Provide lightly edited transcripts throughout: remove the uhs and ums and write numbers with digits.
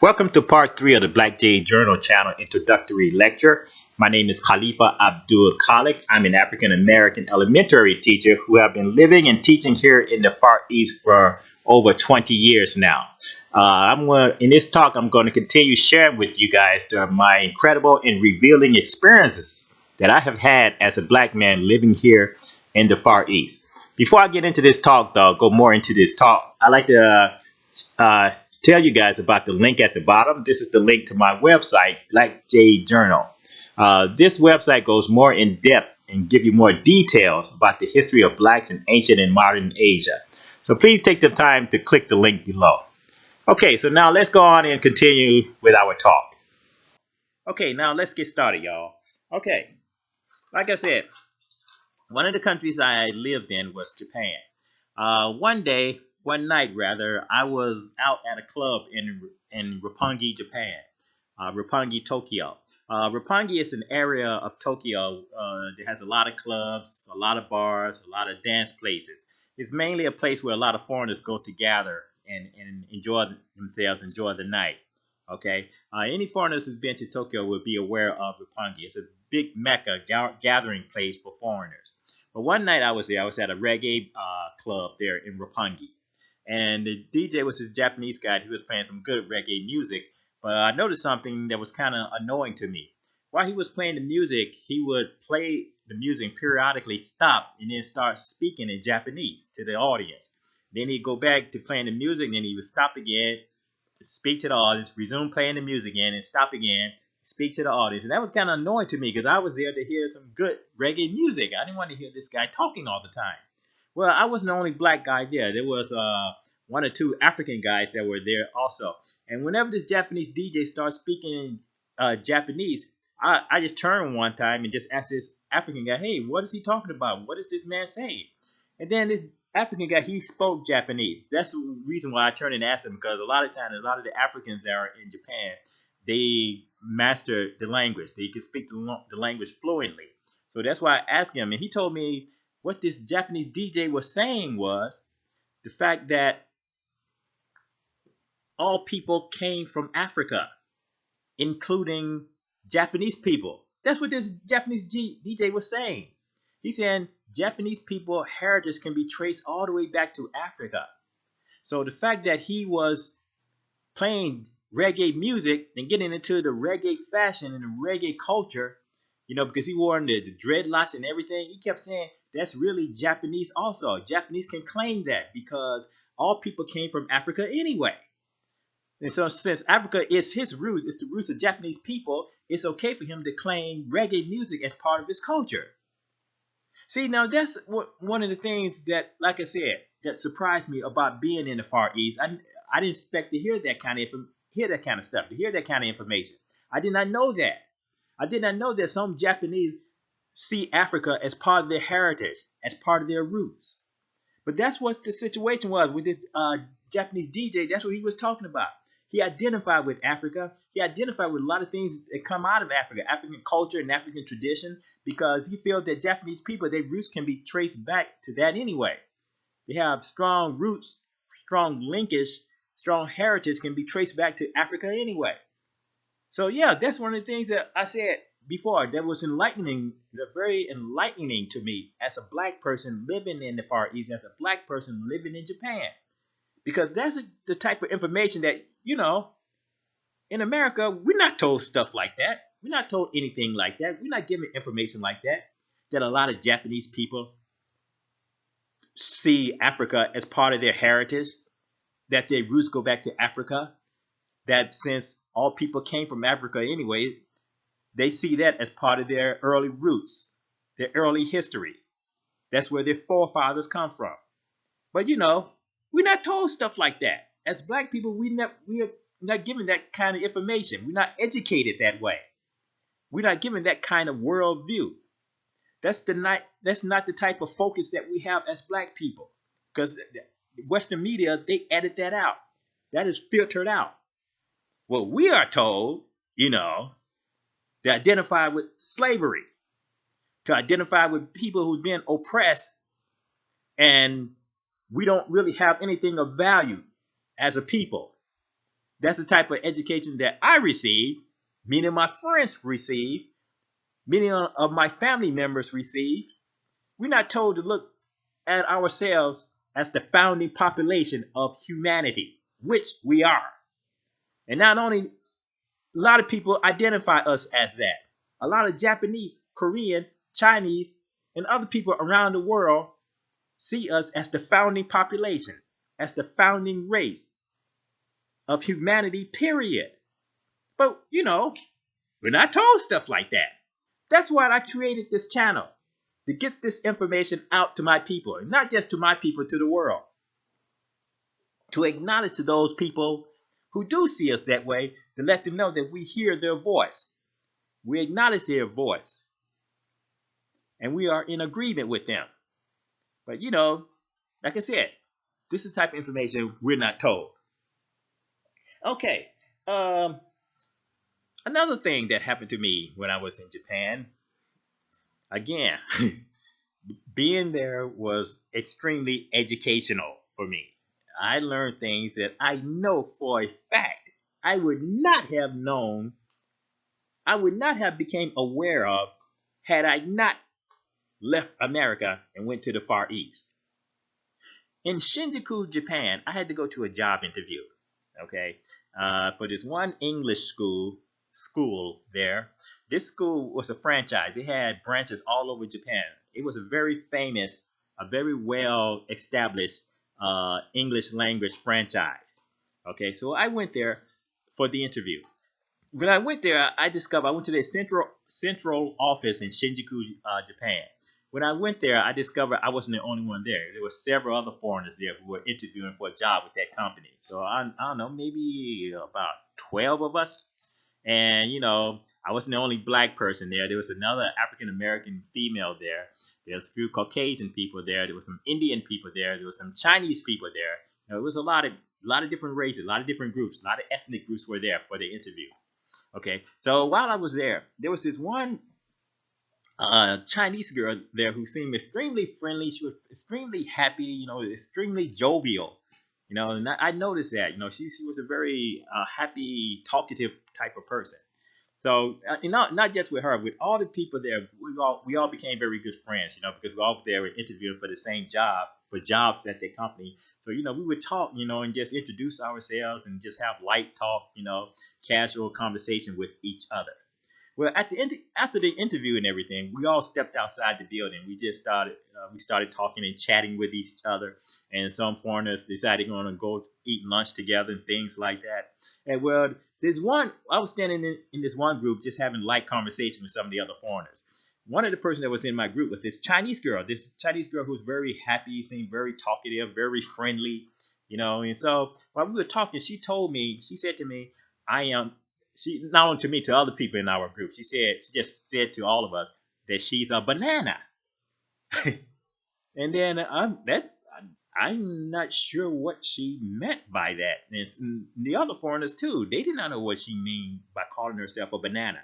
Welcome to part 3 of the Black Jade Journal channel introductory lecture. My name is Khalifa Abdul Khalik. I'm an African American elementary teacher who have been living and teaching here in the Far East for over 20 years now. In this talk, I'm going to continue sharing with you guys my incredible and revealing experiences that I have had as a black man living here in the Far East. Before I get into this talk, though, go more into this talk, I'd like to uh, tell you guys about the link at the bottom. This is the link to my website, Black Jade Journal. This website goes more in depth and give you more details about the history of blacks in ancient and modern Asia. So please take the time to click the link below. Okay, so now let's go on and continue with our talk. Okay, now let's get started, y'all. Okay, like I said, one of the countries I lived in was Japan. One night rather, I was out at a club in Roppongi, Japan, Roppongi, Tokyo. Roppongi is an area of Tokyo that has a lot of clubs, a lot of bars, a lot of dance places. It's mainly a place where a lot of foreigners go to gather and enjoy themselves, enjoy the night. Okay, any foreigners who've been to Tokyo will be aware of Roppongi. It's a big mecca gathering place for foreigners. But one night I was there. I was at a reggae club there in Roppongi, and the DJ was this Japanese guy who was playing some good reggae music. But I noticed something that was kind of annoying to me. While he was playing the music, he would play the music and periodically stop and then start speaking in Japanese to the audience. Then he'd go back to playing the music, and then he would stop again, speak to the audience, resume playing the music again, and stop again, speak to the audience. And that was kind of annoying to me because I was there to hear some good reggae music. I didn't want to hear this guy talking all the time. Well, I wasn't the only black guy there. There was one or two African guys that were there also. And whenever this Japanese DJ starts speaking in Japanese, I just turned one time and just asked this African guy, "Hey, what is he talking about? What is this man saying?" And then this African guy, he spoke Japanese. That's the reason why I turned and asked him, because a lot of times, a lot of the Africans that are in Japan, they master the language. They can speak the language fluently. So that's why I asked him, and he told me what this Japanese DJ was saying was the fact that all people came from Africa, including Japanese people. That's what this Japanese DJ was saying. He's saying Japanese people heritage can be traced all the way back to Africa. So the fact that he was playing reggae music and getting into the reggae fashion and the reggae culture, because he wore the dreadlocks and everything, he kept saying that's really Japanese also. Japanese can claim that because all people came from Africa anyway. And so since Africa is his roots, it's the roots of Japanese people, it's okay for him to claim reggae music as part of his culture. See, now that's one of the things that, like I said, that surprised me about being in the Far East. I didn't expect to hear that kind of stuff, to hear that kind of information. I did not know that. I did not know that some Japanese see Africa as part of their heritage, as part of their roots. But that's what the situation was with this Japanese DJ. That's what he was talking about. He identified with Africa. He identified with a lot of things that come out of Africa, African culture and African tradition, because he feels that Japanese people, their roots can be traced back to that anyway. They have strong roots, strong linkage, strong heritage can be traced back to Africa anyway. So yeah, that's one of the things that I said before that was enlightening, very enlightening to me as a black person living in the Far East, as a black person living in Japan. Because that's the type of information that, in America, we're not told stuff like that. We're not told anything like that. We're not given information like that a lot of Japanese people see Africa as part of their heritage, that their roots go back to Africa, that since all people came from Africa anyway, they see that as part of their early roots, their early history. That's where their forefathers come from. But we're not told stuff like that. As black people, we are not given that kind of information. We're not educated that way. We're not given that kind of worldview. That's not the type of focus that we have as black people. Because Western media, they edit that out. That is filtered out. What we are told, to identify with slavery, to identify with people who've been oppressed, and we don't really have anything of value as a people. That's the type of education that I received, many of my friends receive, many of my family members receive. We're not told to look at ourselves as the founding population of humanity, which we are. And not only a lot of people identify us as that. A lot of Japanese, Korean, Chinese, and other people around the world see us as the founding population, as the founding race of humanity, period. But, we're not told stuff like that. That's why I created this channel, to get this information out to my people, and not just to my people, to the world. To acknowledge to those people who do see us that way, to let them know that we hear their voice. We acknowledge their voice. And we are in agreement with them. But, like I said, this is the type of information we're not told. Okay. Another thing that happened to me when I was in Japan, again, being there was extremely educational for me. I learned things that I know for a fact I would not have known, I would not have become aware of had I not left America and went to the Far East. In Shinjuku, Japan, I had to go to a job interview. Okay, for this one English school there. This school was a franchise. They had branches all over Japan. It was a very famous, a very well established English language franchise. Okay, so I went there for the interview. When I went there, I went to the central office in Shinjuku, Japan. When I went there, I discovered I wasn't the only one there. There were several other foreigners there who were interviewing for a job with that company. So I don't know, maybe about 12 of us. And, I wasn't the only black person there. There was another African American female there. There was a few Caucasian people there. There was some Indian people there. There was some Chinese people there. It was a lot of different races, a lot of different groups, a lot of ethnic groups were there for the interview. Okay, so while I was there was this one Chinese girl there who seemed extremely friendly. She was extremely happy, extremely jovial. And I noticed that, she was a very happy, talkative type of person. So, not just with her, with all the people there, we all became very good friends, because we all there were interviewing for the same job, for jobs at the company. So, we would talk, and just introduce ourselves and just have light talk, casual conversation with each other. Well, after the interview and everything, we all stepped outside the building. We started talking and chatting with each other, and some foreigners decided going to go eat lunch together and things like that. And well, I was standing in this one group just having light conversation with some of the other foreigners. One of the person that was in my group was this Chinese girl who was very happy, seemed very talkative, very friendly, And so while we were talking, she said to me, she not only to me, to other people in our group, she just said to all of us that she's a banana. And then I'm not sure what she meant by that. And the other foreigners too, they did not know what she mean by calling herself a banana.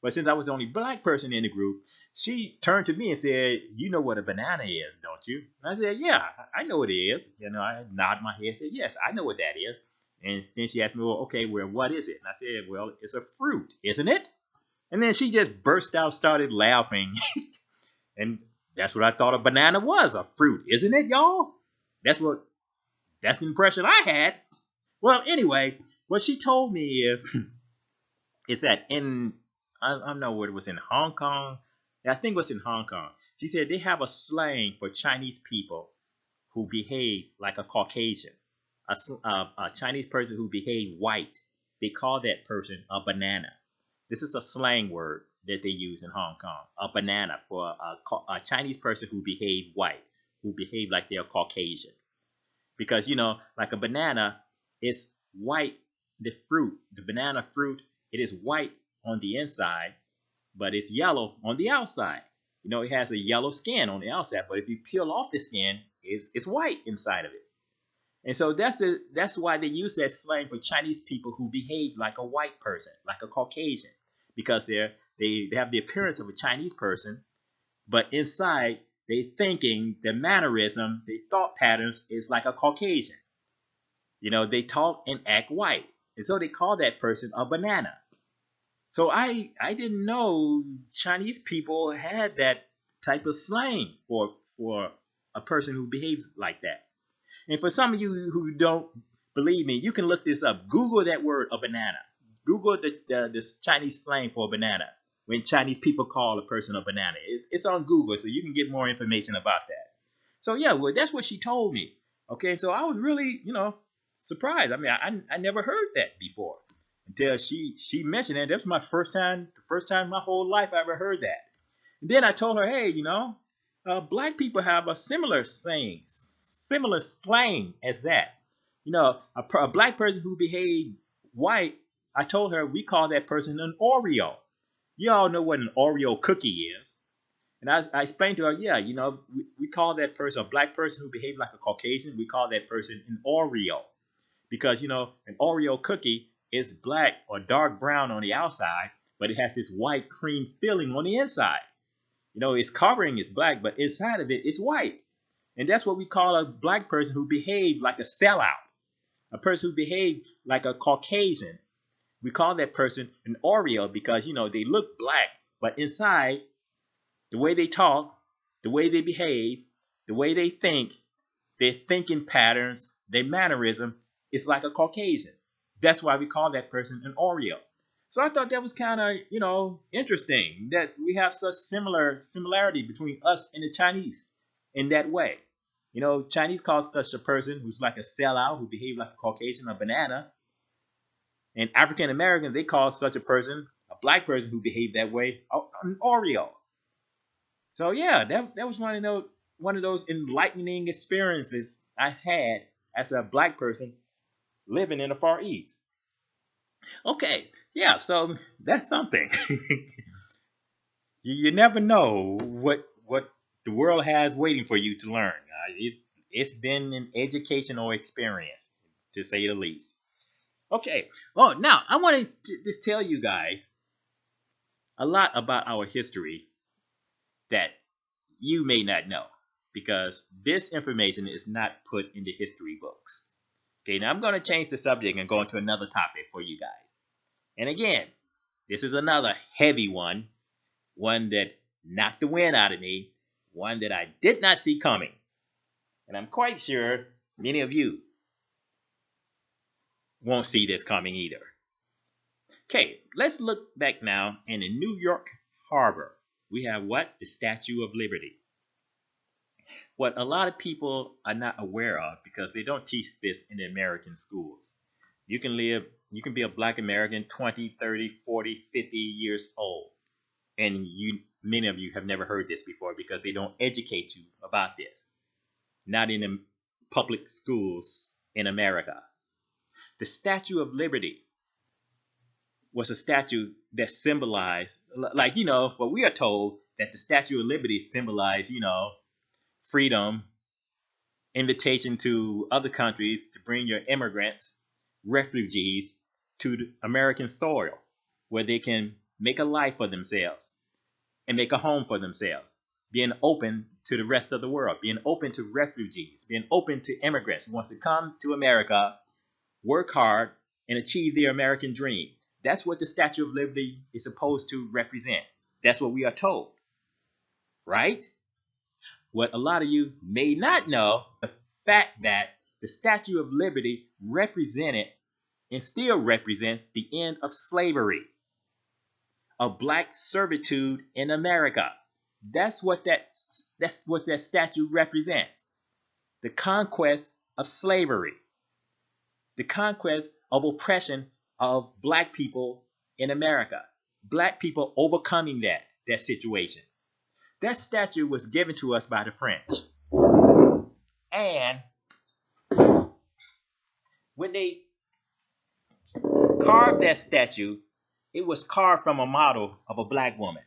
But since I was the only black person in the group, she turned to me and said, "You know what a banana is, don't you?" And I said, "Yeah, I know what it is." I nodded my head and said, "Yes, I know what that is." And then she asked me, "Well, okay, well, what is it?" And I said, "Well, it's a fruit, isn't it?" And then she just burst out, started laughing. And that's what I thought a banana was, a fruit, isn't it, y'all? That's the impression I had. Well, anyway, what she told me is that I don't know what it was, in Hong Kong. I think it was in Hong Kong. She said they have a slang for Chinese people who behave like a Caucasian. A Chinese person who behave white, they call that person a banana. This is a slang word that they use in Hong Kong. A banana for a Chinese person who behave white, who behave like they're Caucasian. Because, like a banana is white, the banana fruit, it is white on the inside, but it's yellow on the outside. It has a yellow skin on the outside, but if you peel off the skin, it's white inside of it. And so that's why they use that slang for Chinese people who behave like a white person, like a Caucasian, because they have the appearance of a Chinese person, but inside they thinking, their mannerism, their thought patterns is like a Caucasian. They talk and act white. And so they call that person a banana. So I didn't know Chinese people had that type of slang for a person who behaves like that. And for some of you who don't believe me, you can look this up. Google that word, a banana. Google this Chinese slang for a banana. When Chinese people call a person a banana, it's on Google, so you can get more information about that. So yeah, well, that's what she told me. Okay, so I was really, surprised. I mean, I never heard that before until she mentioned it. That's my the first time in my whole life I ever heard that. And then I told her, hey, black people have a similar slang as that. A black person who behaved white, I told her we call that person an Oreo. You all know what an Oreo cookie is. And I explained to her, yeah, we call that person, a black person who behaved like a Caucasian, we call that person an Oreo. Because, an Oreo cookie is black or dark brown on the outside, but it has this white cream filling on the inside. Its covering is black, but inside of it is white. And that's what we call a black person who behaved like a sellout, a person who behaved like a Caucasian. We call that person an Oreo because, they look black, but inside, the way they talk, the way they behave, the way they think, their thinking patterns, their mannerism, is like a Caucasian. That's why we call that person an Oreo. So I thought that was kind of, interesting that we have such similarity between us and the Chinese in that way. Chinese call such a person who's like a sellout, who behaves like a Caucasian, a banana. And African Americans, they call such a person, a black person who behaved that way, an Oreo. So yeah, that was one of those enlightening experiences I've had as a black person living in the Far East. Okay, yeah, so that's something. You never know what the world has waiting for you to learn. It's been an educational experience, to say the least. Okay. Oh, now I want to just tell you guys a lot about our history that you may not know because this information is not put in the history books. Okay, now I'm going to change the subject and go into another topic for you guys. And again, this is another heavy one that knocked the wind out of me, one that I did not see coming. And I'm quite sure many of you won't see this coming either. Okay, let's look back now in the New York Harbor. We have what? The Statue of Liberty. What a lot of people are not aware of because they don't teach this in the American schools. You can be a black American 20, 30, 40, 50 years old. And many of you have never heard this before because they don't educate you about this. Not in the public schools in America. The Statue of Liberty was a statue that symbolized, what we are told that the Statue of Liberty symbolized, freedom, invitation to other countries to bring your immigrants, refugees, to the American soil where they can make a life for themselves and make a home for themselves, being open to the rest of the world, being open to refugees, being open to immigrants who wants to come to America, work hard, and achieve their American dream. That's what the Statue of Liberty is supposed to represent. That's what we are told, right? What a lot of you may not know, the fact that the Statue of Liberty represented and still represents the end of slavery, of black servitude in America. That's what that statue represents. The conquest of slavery, the conquest of oppression of black people in America. Black people overcoming that situation. That statue was given to us by the French. And when they carved that statue, it was carved from a model of a black woman.